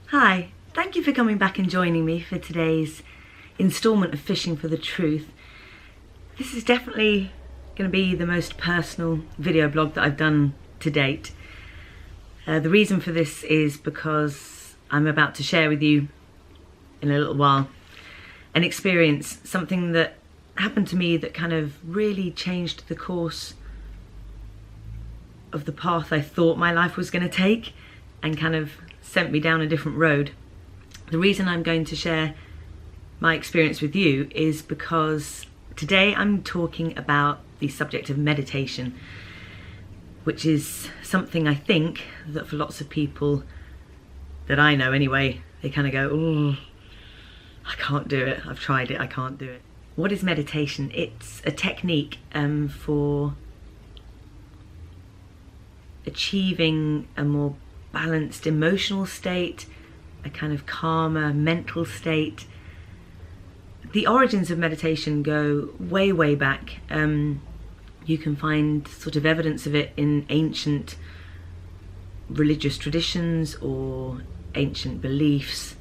Hi, thank you for coming back and joining me for today's instalment of Fishing for the Truth. This is definitely going to be the most personal video blog that I've done to date. The reason for this is because I'm about to share with you in a little while an experience, something that happened to me that kind of really changed the course of the path I thought my life was going to take and kind of sent me down a different road. The reason I'm going to share my experience with you is because today I'm talking about the subject of meditation, which is something I think that for lots of people that I know anyway, they kind of go, oh, I can't do it. I've tried it, I can't do it. What is meditation? It's a technique for achieving a more balanced emotional state, a kind of calmer mental state. The origins of meditation go way, way back. You can find sort of evidence of it in ancient religious traditions or ancient beliefs.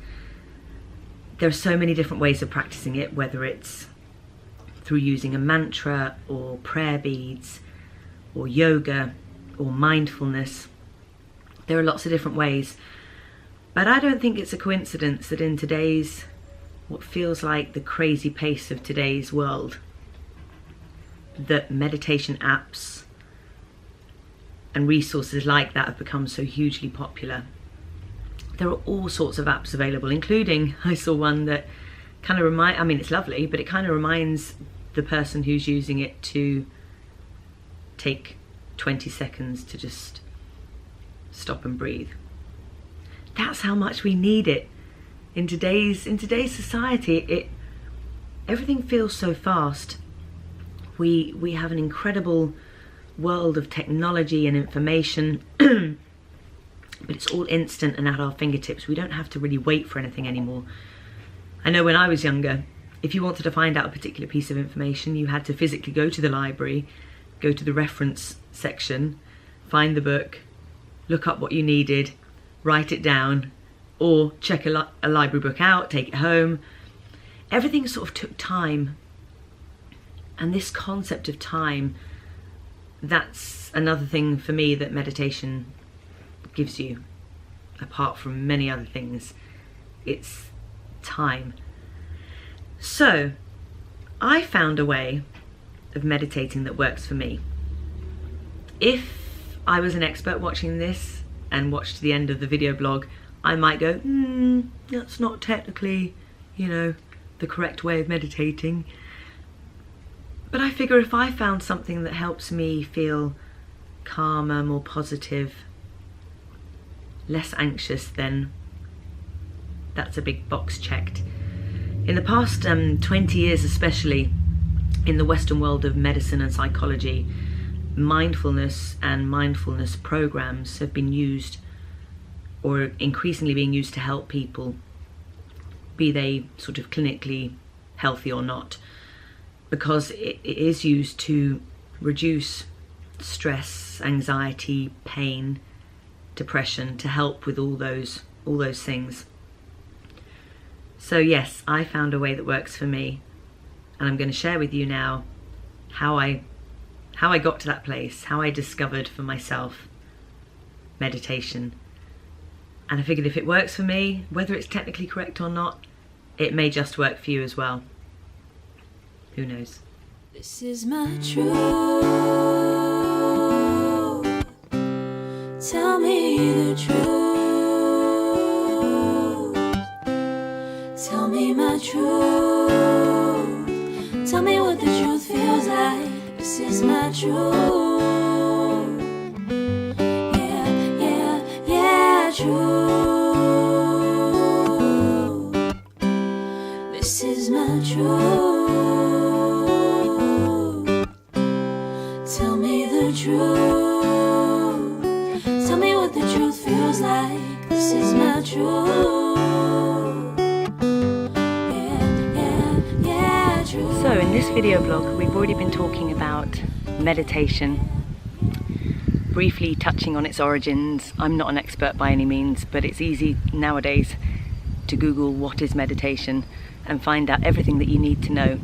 There are so many different ways of practicing it, whether it's through using a mantra or prayer beads or yoga or mindfulness. There are lots of different ways, but I don't think it's a coincidence that in today's, what feels like the crazy pace of today's world, that meditation apps and resources like that have become so hugely popular. There are all sorts of apps available, including, I saw one that kind of it's lovely, but it kind of reminds the person who's using it to take 20 seconds to just stop and breathe. That's how much we need it in today's society. Everything feels so fast. We have an incredible world of technology and information, but it's all instant and at our fingertips. We don't have to really wait for anything anymore. I know when I was younger, if you wanted to find out a particular piece of information, you had to physically go to the library, go to the reference section, find the book, look up what you needed, write it down, or check a library book out, take it home. Everything sort of took time. And this concept of time, that's another thing for me that meditation gives you, apart from many other things. It's time. So, I found a way of meditating that works for me. If I was an expert watching this and watched the end of the video blog, I might go, that's not technically, the correct way of meditating. But I figure if I found something that helps me feel calmer, more positive, less anxious, then that's a big box checked. In the past 20 years especially, in the Western world of medicine and psychology, mindfulness and mindfulness programs have been used, or increasingly being used, to help people, be they sort of clinically healthy or not, because it is used to reduce stress, anxiety, pain, depression, to help with all those things. So yes, I found a way that works for me, and I'm going to share with you now how I got to that place, how I discovered for myself meditation. And I figured if it works for me, whether it's technically correct or not, it may just work for you as well. Who knows? This is my truth. Tell me the truth. Tell me my truth. Tell me what the truth feels like. This is my truth. Yeah, truth. This is my truth. Tell me the truth. Tell me what the truth feels like. This is my truth. Yeah, truth. So in this video blog, we've already been talking about meditation. briefly touching on its origins. I'm not an expert by any means, but it's easy nowadays to Google what is meditation and find out everything that you need to know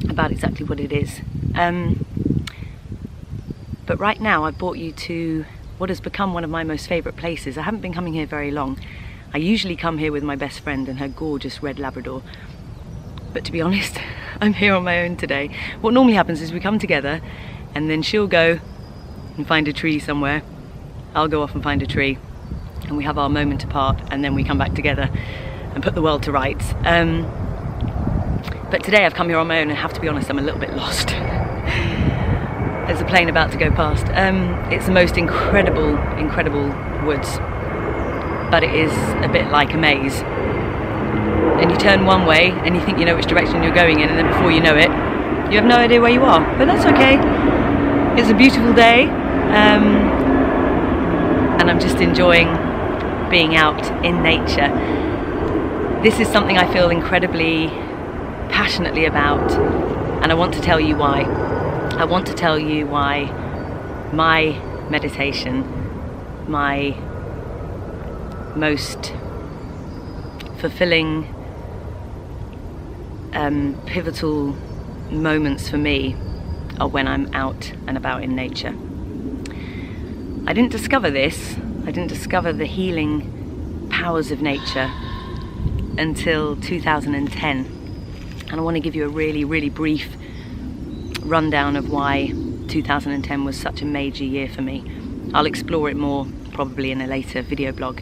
about exactly what it is. But right now I've brought you to what has become one of my most favourite places. I haven't been coming here very long. I usually come here with my best friend and her gorgeous red Labrador. But to be honest, I'm here on my own today. What normally happens is we come together and then she'll go and find a tree somewhere. I'll go off and find a tree and we have our moment apart, and then we come back together and put the world to rights. But today I've come here on my own and I have to be honest, I'm a little bit lost. There's a plane about to go past. It's the most incredible woods, but it is a bit like a maze. And you turn one way and you think you know which direction you're going in, and then before you know it, you have no idea where you are. But that's okay. It's a beautiful day, and I'm just enjoying being out in nature. This is something I feel incredibly passionately about, and I want to tell you why. I want to tell you why my meditation, my most fulfilling, pivotal moments for me are when I'm out and about in nature. I didn't discover this, I didn't discover the healing powers of nature until 2010. And I want to give you a really brief rundown of why 2010 was such a major year for me. I'll explore it more probably in a later video blog.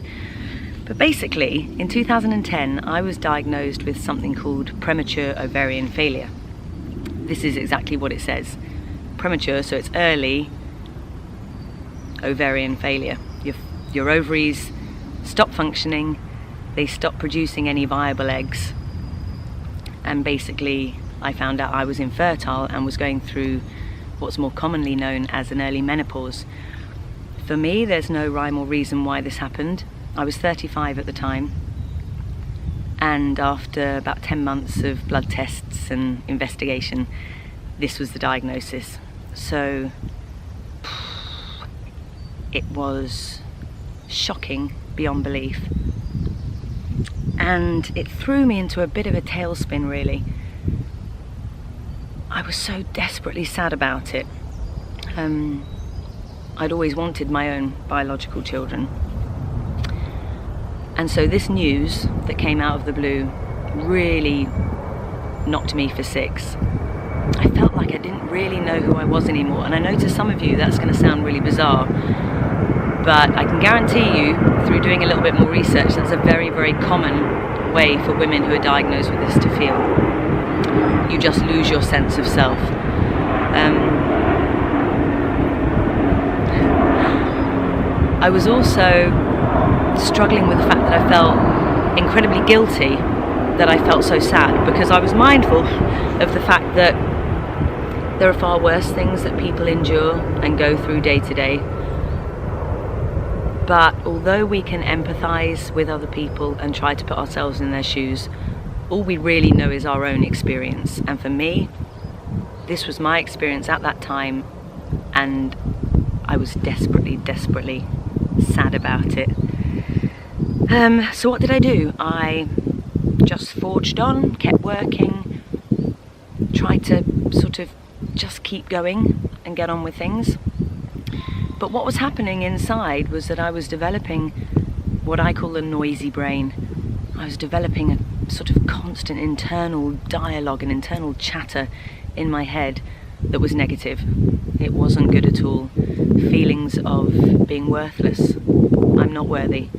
But basically, in 2010, I was diagnosed with something called premature ovarian failure. This is exactly what it says. Premature, so it's early ovarian failure. Your ovaries stop functioning, they stop producing any viable eggs, and basically I found out I was infertile and was going through what's more commonly known as an early menopause. For me, there's no rhyme or reason why this happened. I was 35 at the time, and after about 10 months of blood tests and investigation, this was the diagnosis. So it was shocking beyond belief, and it threw me into a bit of a tailspin really. I was so desperately sad about it. I'd always wanted my own biological children. And so this news that came out of the blue really knocked me for six. I felt like I didn't really know who I was anymore. And I know to some of you that's going to sound really bizarre, but I can guarantee you, through doing a little bit more research, that's a very common way for women who are diagnosed with this to feel. You just lose your sense of self. I was also struggling with the fact that I felt incredibly guilty that I felt so sad, because I was mindful of the fact that there are far worse things that people endure and go through day to day. But although we can empathise with other people and try to put ourselves in their shoes, all we really know is our own experience. And for me, this was my experience at that time, and I was desperately sad about it. So what did I do? I just forged on, kept working, tried to sort of just keep going and get on with things. But what was happening inside was that I was developing what I call a noisy brain. I was developing a sort of constant internal dialogue and internal chatter in my head that was negative. It wasn't good at all. Feelings of being worthless, I'm not worthy,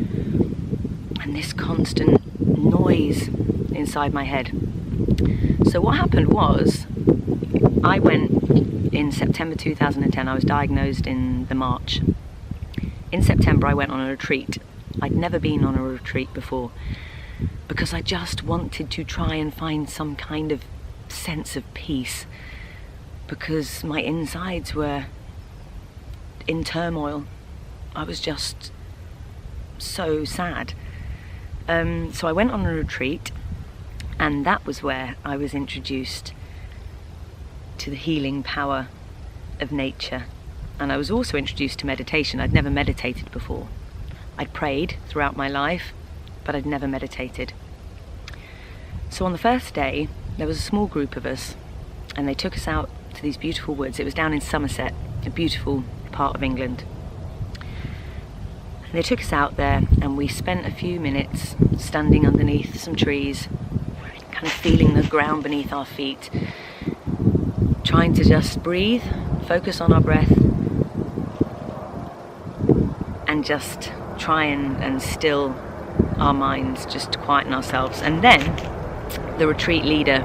and this constant noise inside my head. So what happened was, I went in September 2010, I was diagnosed in the March. In September I went on a retreat. I'd never been on a retreat before, because I just wanted to try and find some kind of sense of peace, because my insides were in turmoil. I was just so sad. So I went on a retreat, and that was where I was introduced to the healing power of nature and I was also introduced to meditation. I'd never meditated before. I'd prayed throughout my life, but I'd never meditated. So on the first day, there was a small group of us, and they took us out to these beautiful woods. It was down in Somerset, a beautiful part of England. And they took us out there, and we spent a few minutes standing underneath some trees, kind of feeling the ground beneath our feet, trying to just breathe, focus on our breath, and just try and still our minds, just quieten ourselves. And then the retreat leader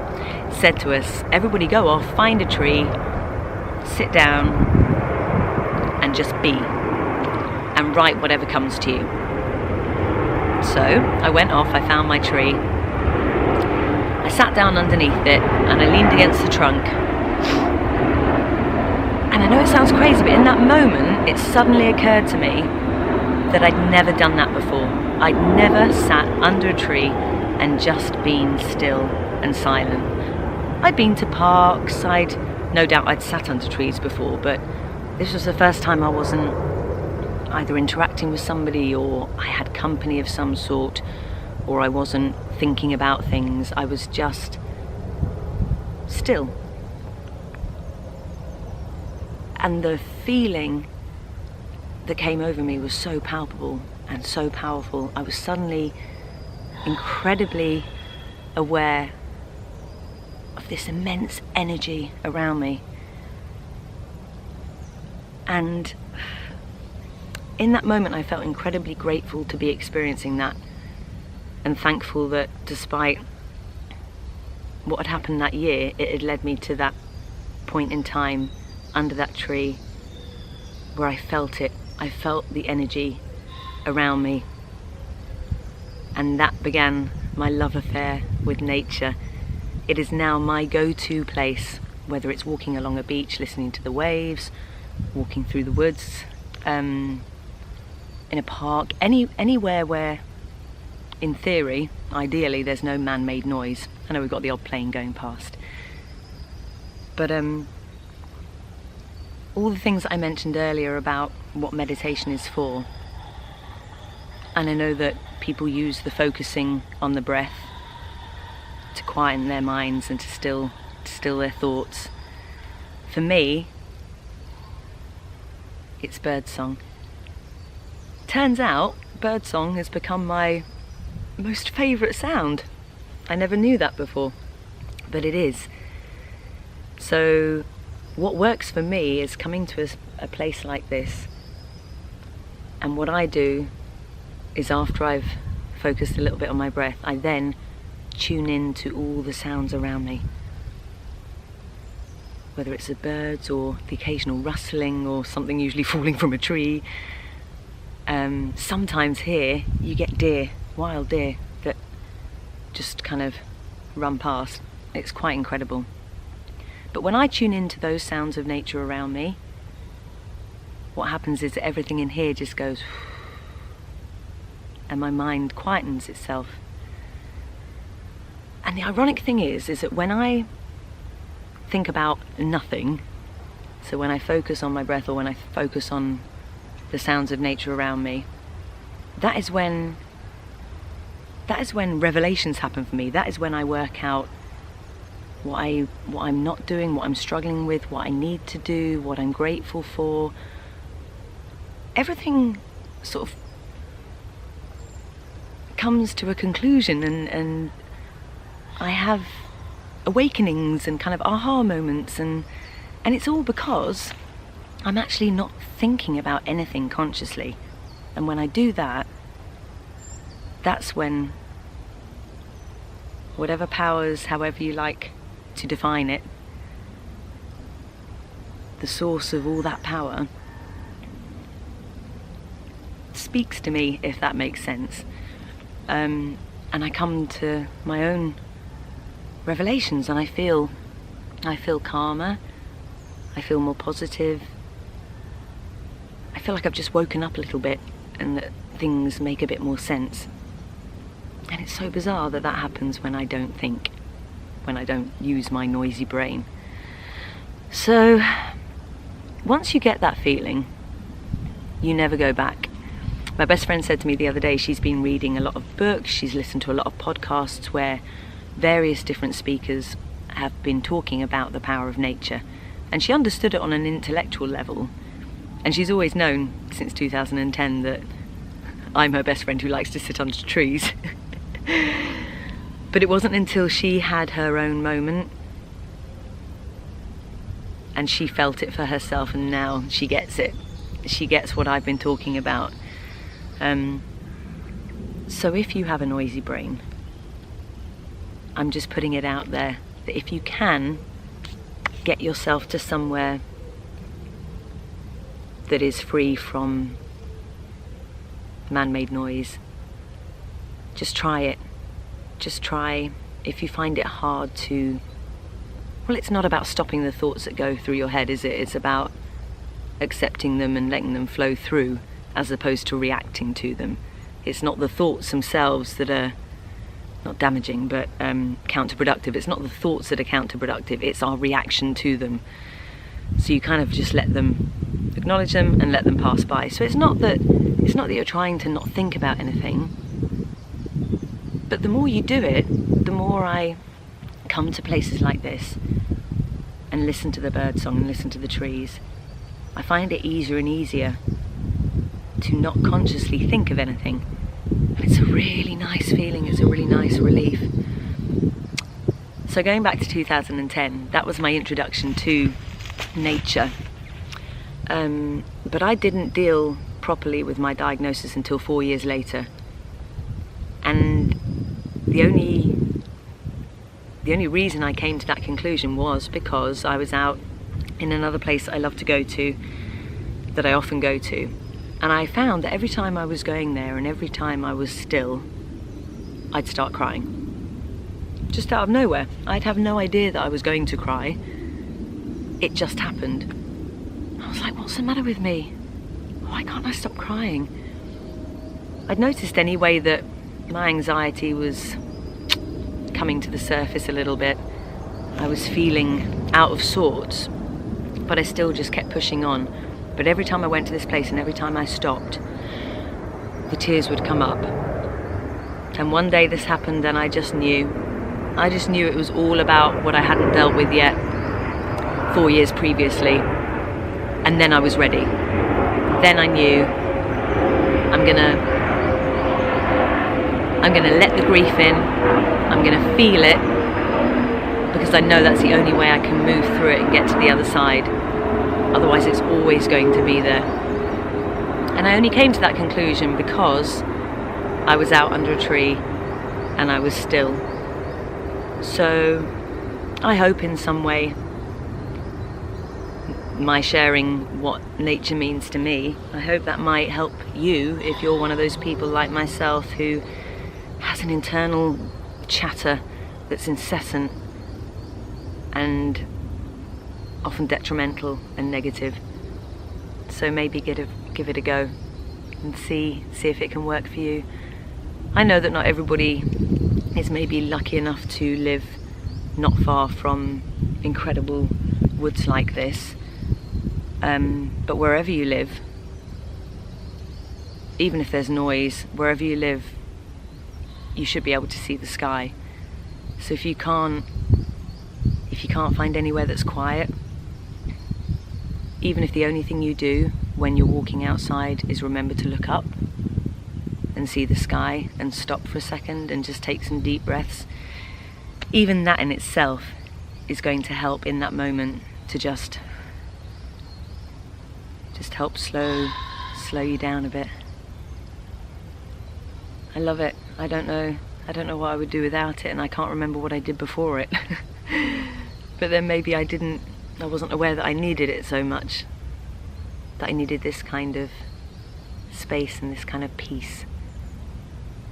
said to us, everybody go off, find a tree, sit down and just be, and write whatever comes to you. So I went off, I found my tree, I sat down underneath it, and I leaned against the trunk. And I know it sounds crazy, but in that moment it suddenly occurred to me that I'd never done that before. I'd never sat under a tree and just been still and silent. I'd been to parks, no doubt I'd sat under trees before, but this was the first time I wasn't either interacting with somebody, or I had company of some sort, or I wasn't thinking about things. I was just still. And the feeling that came over me was so palpable and so powerful. I was suddenly incredibly aware of this immense energy around me. And in that moment I felt incredibly grateful to be experiencing that, and thankful that despite what had happened that year, it had led me to that point in time under that tree where I felt it. I felt the energy around me, and that began my love affair with nature. It is now my go-to place, whether it's walking along a beach, listening to the waves, walking through the woods, in a park, anywhere where, in theory, ideally, there's no man-made noise. I know we've got the odd plane going past. But all the things that I mentioned earlier about what meditation is for, and I know that people use the focusing on the breath to quieten their minds and to still their thoughts. For me, it's birdsong. Turns out birdsong has become my most favourite sound. I never knew that before, but it is. So what works for me is coming to a place like this, and what I do is, after I've focused a little bit on my breath, I then tune in to all the sounds around me, whether it's the birds or the occasional rustling or something usually falling from a tree. Sometimes here you get deer, wild deer, that just kind of run past. It's quite incredible. But when I tune into those sounds of nature around me, what happens is that everything in here just goes, and my mind quietens itself. And the ironic thing is that when I think about nothing, so when I focus on my breath, or when I focus on the sounds of nature around me, that is when revelations happen for me. That is when I work out what I'm not doing, what I'm struggling with, what I need to do, what I'm grateful for. Everything sort of comes to a conclusion, and I have awakenings and kind of aha moments, and it's all because I'm actually not thinking about anything consciously. And when I do that, that's when whatever powers, however you like to define it, the source of all that power speaks to me, if that makes sense. And I come to my own revelations, and I feel calmer, I feel more positive, I feel like I've just woken up a little bit, and that things make a bit more sense. And it's so bizarre that happens when I don't think, when I don't use my noisy brain. So once you get that feeling, you never go back. My best friend said to me the other day, she's been reading a lot of books, she's listened to a lot of podcasts where various different speakers have been talking about the power of nature, and she understood it on an intellectual level, and she's always known since 2010 that I'm her best friend who likes to sit under trees. But it wasn't until she had her own moment and she felt it for herself, and now she gets it. She gets what I've been talking about. So if you have a noisy brain, I'm just putting it out there that if you can get yourself to somewhere that is free from man-made noise, just try it. Just try. If you find it hard to, well, it's not about stopping the thoughts that go through your head, is it? It's about accepting them and letting them flow through, as opposed to reacting to them. It's not the thoughts themselves that are not damaging, but counterproductive. It's not the thoughts that are counterproductive, it's our reaction to them. So you kind of just let them, acknowledge them and let them pass by. So it's not that you're trying to not think about anything, but the more you do it, the more I come to places like this and listen to the birdsong and listen to the trees, I find it easier and easier to not consciously think of anything. And it's a really nice feeling, it's a really nice relief. So going back to 2010, that was my introduction to nature. But I didn't deal properly with my diagnosis until 4 years later. And the only reason I came to that conclusion was because I was out in another place I love to go to, that I often go to. And I found that every time I was going there and every time I was still, I'd start crying. Just out of nowhere. I'd have no idea that I was going to cry. It just happened. I was like, what's the matter with me? Why can't I stop crying? I'd noticed anyway that my anxiety was coming to the surface a little bit. I was feeling out of sorts, but I still just kept pushing on. But every time I went to this place and every time I stopped, the tears would come up. And one day this happened and I just knew it was all about what I hadn't dealt with yet 4 years previously. And then I was ready. Then I knew I'm gonna let the grief in, I'm gonna feel it, because I know that's the only way I can move through it and get to the other side. Otherwise it's always going to be there. And I only came to that conclusion because I was out under a tree and I was still. So I hope in some way my sharing what nature means to me, I hope that might help you if you're one of those people like myself who has an internal chatter that's incessant and often detrimental and negative. So maybe give it a go and see if it can work for you. I know that not everybody is maybe lucky enough to live not far from incredible woods like this, but wherever you live, even if there's noise, wherever you live, you should be able to see the sky. So if you can't find anywhere that's quiet, even if the only thing you do when you're walking outside is remember to look up and see the sky and stop for a second and just take some deep breaths, even that in itself is going to help in that moment to just help slow you down a bit. I love it. I don't know what I would do without it, and I can't remember what I did before it. But then maybe I wasn't aware that I needed it so much, that I needed this kind of space and this kind of peace.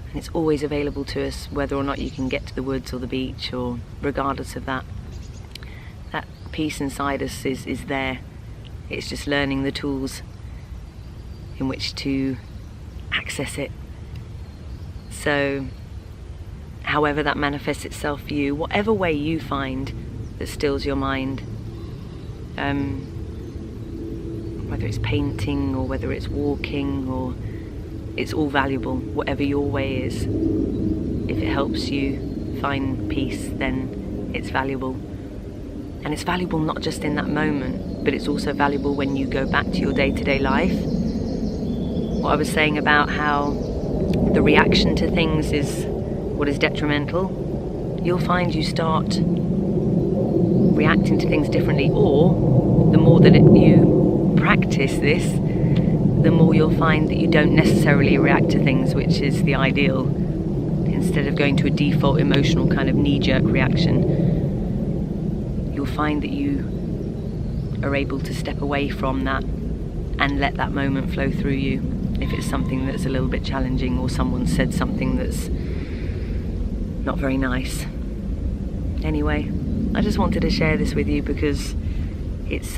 And it's always available to us, whether or not you can get to the woods or the beach, or regardless of that. That peace inside us is there. It's just learning the tools in which to access it. So however that manifests itself for you, whatever way you find that stills your mind, whether it's painting or whether it's walking, or it's all valuable, whatever your way is. If it helps you find peace, then it's valuable. And it's valuable not just in that moment, but it's also valuable when you go back to your day-to-day life. What I was saying about how the reaction to things is what is detrimental, you'll find you start reacting to things differently, or the more that you practice this, the more you'll find that you don't necessarily react to things, which is the ideal. Instead of going to a default emotional kind of knee-jerk reaction, you'll find that you are able to step away from that and let that moment flow through you. If it's something that's a little bit challenging, or someone said something that's not very nice. Anyway, I just wanted to share this with you because it's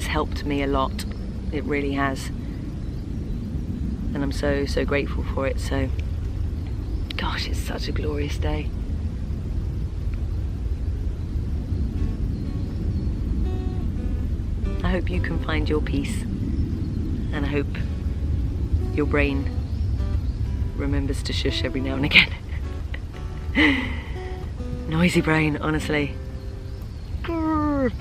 helped me a lot. It really has. And I'm so grateful for it. So, gosh, it's such a glorious day. I hope you can find your peace, and I hope your brain remembers to shush every now and again. Noisy brain, honestly. Grrr.